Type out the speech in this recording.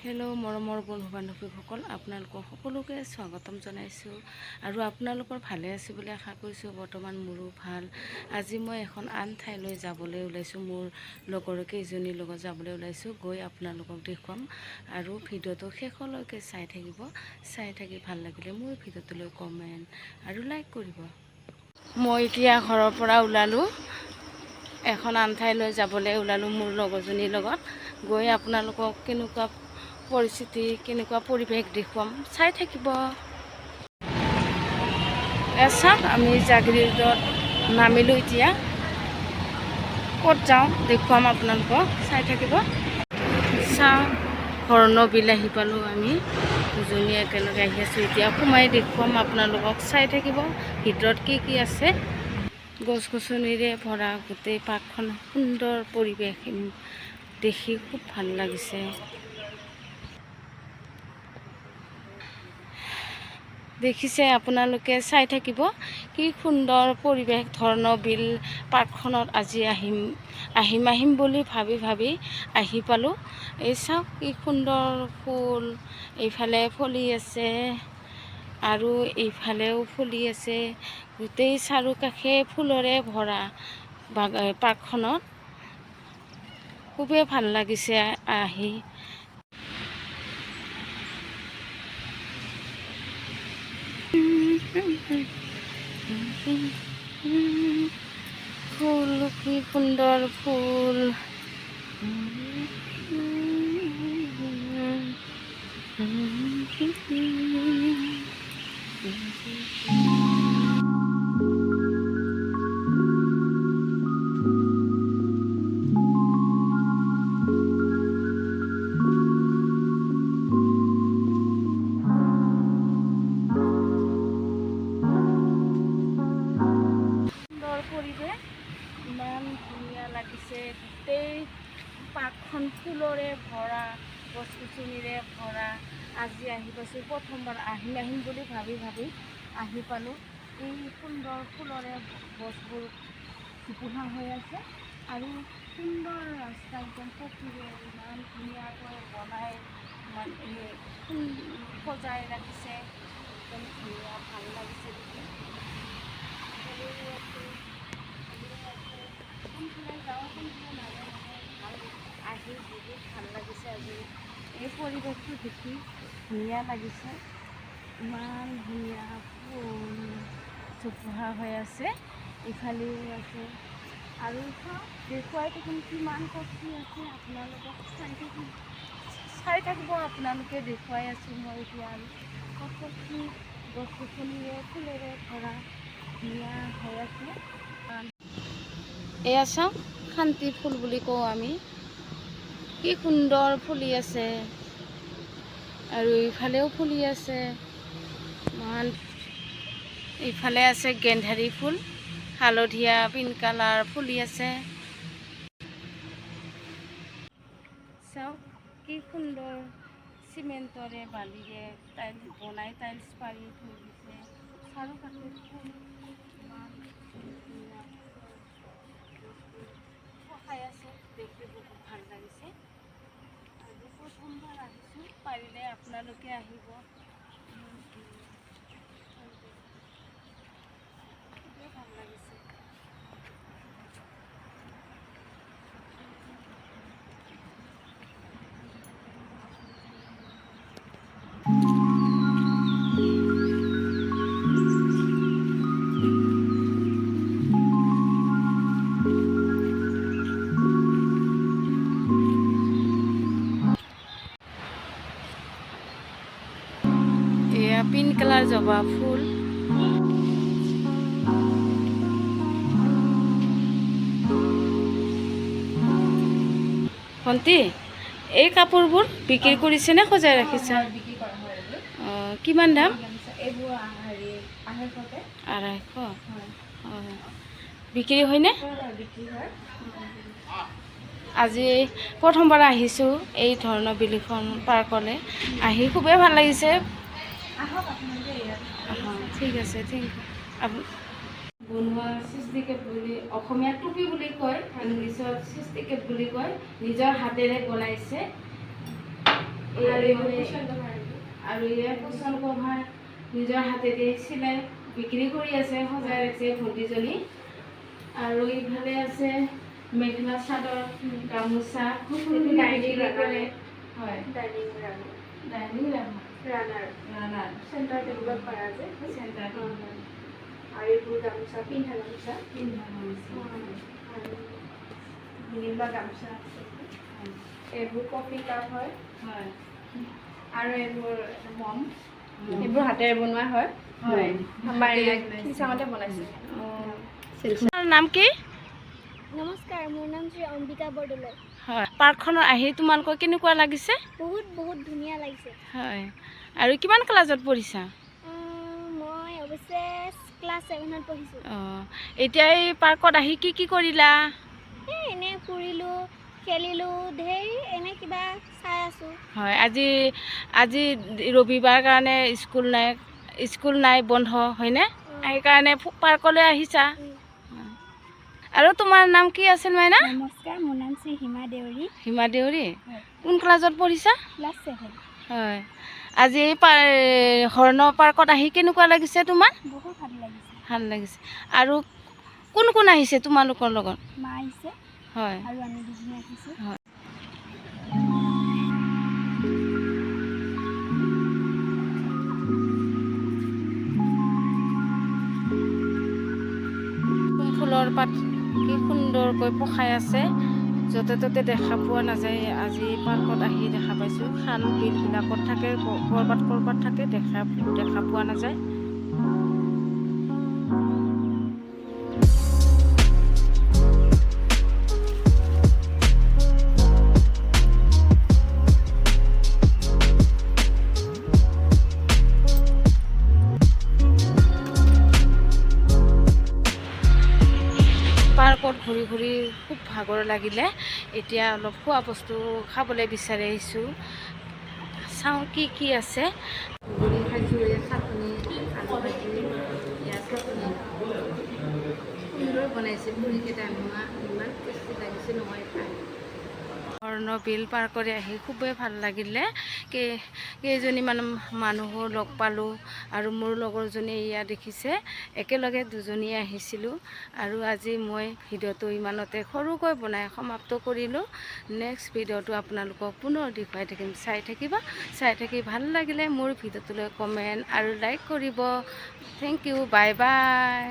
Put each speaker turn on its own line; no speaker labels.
Hello' মৰমৰ বন্ধু বান্ধৱীসকল, আপোনালোকক সকলোকে স্বাগতম জনাইছোঁ আৰু আপোনালোকৰ ভালে আছে বুলি আশা কৰিছোঁ। বৰ্তমান মোৰো ভাল। আজি মই এখন আন ঠাইলৈ যাবলৈ ওলাইছোঁ। মোৰ লগৰ কেইজনীৰ লগত যাবলৈ ওলাইছোঁ। গৈ আপোনালোকক দেখুৱাম আৰু ভিডিঅ'টো শেষলৈকে চাই থাকিব। চাই থাকি ভাল লাগিলে মোৰ ভিডিঅ'টোলৈ কমেণ্ট আৰু লাইক কৰিব। মই এতিয়া ঘৰৰ পৰা ওলালোঁ, এখন আন ঠাইলৈ যাবলৈ ওলালোঁ মোৰ লগৰজনীৰ লগত। গৈ আপোনালোকক কেনেকুৱা পৰিস্থিতি, কেনেকুৱা পৰিৱেশ দেখুৱাম, চাই থাকিব। চাওক, আমি জাগিৰোডত নামিলোঁ। এতিয়া ক'ত যাওঁ দেখুৱাম আপোনালোকক, চাই থাকিব। চাওক, হৰ্ণবিল আহি পালোঁ। আমি দুজনী একেলগে আহি আছোঁ। এতিয়া সোমাই দেখুৱাম আপোনালোকক, চাই থাকিব ভিতৰত কি কি আছে। গছ গছনিৰে ভৰা গোটেই পাৰ্কখন, সুন্দৰ পৰিৱেশ, দেখি খুব ভাল লাগিছে। দেখিছে আপোনালোকে, চাই থাকিব কি সুন্দৰ পৰিৱেশ। হৰ্ণবিল পাৰ্কখনত আজি আহিম বুলি ভাবি আহি পালোঁ। এই চাওক কি সুন্দৰ ফুল, এইফালে ফুলি আছে আৰু এইফালেও ফুলি আছে। গোটেই চাৰিওকাষে ফুলৰে ভৰা পাৰ্কখনত। খুবেই ভাল লাগিছে আহি। ফুল, কি সুন্দৰ ফুল। পৰিৱেশ ইমান ধুনীয়া লাগিছে। গোটেই পাৰ্কখন ফুলৰে ভৰা, গছ গছনিৰে ভৰা। আজি আহি পাইছোঁ, প্ৰথমবাৰ আহিম বুলি ভাবি আহি পালোঁ। এই সুন্দৰ ফুলৰে গছবোৰ জোপোহা হৈ আছে আৰু সুন্দৰ ৰাস্তা, একদম পকীৰে ইমান ধুনীয়াকৈ বনাই সজাই ৰাখিছে। একদম ধুনীয়া, ভাল লাগিছে দেখি। আহি বহুত ভাল লাগিছে। আজি এই পৰিৱেশটো দেখি ধুনীয়া লাগিছে। ইমান ধুনীয়া ফুল জোপোহা হৈ আছে, ইফালেও আছে আৰু দেখুৱাই থাকিম কিমান কষ্ট আছে। আপোনালোকক চাই থাকিব আপোনালোকে, দেখুৱাই আছোঁ মই এতিয়া। আৰু কত গছ গছনিৰে ফুলেৰে ভৰা ধুনীয়া হৈ আছে। এয়া চাওক, শান্তি ফুল বুলি কওঁ আমি। কি সুন্দৰ ফুলি আছে আৰু ইফালেও ফুলি আছে। ইফালে আছে গেন্ধাৰী ফুল, হালধীয়া পিংক কালাৰ ফুলি আছে। চাওক কি সুন্দৰ, চিমেণ্টৰে বালিৰে টাইলছ পাৰি থৈ দিছে। চাৰিওকাষে ফুল, ইমান ধুনীয়া সহায় আছে, দেখি বহুত ভাল লাগিছে। আজি প্ৰথমবাৰ আহিছোঁ, পাৰিলে আপোনালোকে আহিব। খুবেই ভাল লাগিছে। এয়া পিংক কালাৰ জবা ফুল। ভণ্টি, এই কাপোৰবোৰ বিক্ৰী কৰিছে নে সজাই ৰাখিছা? অঁ, কিমান দাম? 250। অঁ, বিক্ৰী হয়নে? আজি প্ৰথমবাৰ আহিছোঁ এই হৰ্ণবিলখন পাৰ্কলৈ। আহি খুবেই ভাল লাগিছে। ঠিক আছে, থেংক ইউ। বনোৱা চিষ্টিকেট বুলি, অসমীয়াত টুপি বুলি কয়, ইংলিছত চিষ্টিকেট বুলি কয়। নিজৰ হাতেৰে বনাইছে। আৰু ইয়াৰ কুচন কভাৰ নিজৰ হাতেদি চিলাই বিক্ৰী কৰি আছে, সজাই ৰাখিছে ভণ্টিজনী। আৰু ইফালে আছে মেখেলা চাদৰ, গামোচা বিক্ৰী কৰে। হয়, ডাইনিং ৰানাৰ
চেণ্টাৰ টেবুলত পাৰা যে
চেণ্টাৰ
আৰু এইবোৰ গামোচা পিন্ধা গামোচা নিৰ্মা গামোচা এইবোৰ কফি কাপ হয় আৰু এইবোৰ মম এইবোৰ হাতেৰে বনোৱা হয়। আমাৰ কিচাঙতে বনাইছে।
তোমাৰ নাম কি?
নমস্কাৰ, মোৰ নাম শ্ৰী অম্বিকা বৰদলৈ।
হয়, পাৰ্কখনত আহি তোমালোকৰ কেনেকুৱা লাগিছে?
বহুত ধুনীয়া লাগিছে।
হয়, আৰু কিমান ক্লাছত পঢ়িছা?
মই অৱশ্যে ক্লাছ 7ত পঢ়িছোঁ।
এতিয়া এই পাৰ্কত আহি কি কৰিলা?
এনে ফুৰিলোঁ, খেলিলোঁ, ঢেৰ এনে কিবা চাই আছোঁ।
হয়, আজি ৰবিবাৰ কাৰণে স্কুল নাই বন্ধ হয়নে? সেইকাৰণে পাৰ্কলৈ আহিছা। আৰু তোমাৰ নাম কি আছিল মাইনা?
নমস্কাৰ, মোৰ নাম শ্ৰী হিমা দেউৰী।
হিমা দেউৰী, কোন ক্লাছত পঢ়িছা?
ক্লাছ 7।
হয়, আজি এই হৰ্ণ পাৰ্কত আহি কেনেকুৱা লাগিছে তোমাৰ?
বহুত ভাল লাগিছে।
ভাল লাগিছে। আৰু কোন আহিছে তোমালোকৰ লগত?
মা আহিছে।
হয়,
আৰু আমি দুজনী আহিছোঁ।
হয়। ফুলৰ পাত কি সুন্দৰকৈ পখাই আছে, য'তে ত'তে দেখা পোৱা নাযায়। আজি পাৰ্কত আহি দেখা পাইছোঁ। খাল বিলবিলাকত থাকে, ক'ৰবাত থাকে, দেখা পোৱা নাযায়। পাৰ্কত ঘূৰি খুব ভাগৰ লাগিলে। এতিয়া অলপ খোৱা বস্তু খাবলৈ বিচাৰি আহিছোঁ। চাওঁ কি আছে। ঘূৰি খাইছোঁ, চাটনি, আলু ভাজি, ইয়াত চাটনি সুন্দৰ বনাইছে। পুৰিকেইটা ইমান টেষ্টি লাগিছে নহয় খাই। হৰ্ণবিল পাৰ্কৰে আহি খুবেই ভাল লাগিলে। কেইজনীমান মানুহো লগ পালোঁ আৰু মোৰ লগৰজনী ইয়াত দেখিছে, একেলগে দুজনীয়ে আহিছিলোঁ। আৰু আজি মই ভিডিঅ'টো ইমানতে সৰুকৈ বনাই সমাপ্ত কৰিলোঁ। নেক্সট ভিডিঅ'টো আপোনালোকক পুনৰ দেখুৱাই থাকিম, চাই থাকিবা। চাই থাকি ভাল লাগিলে মোৰ ভিডিঅ'টোলৈ কমেণ্ট আৰু লাইক কৰিব। Thank you, bye by.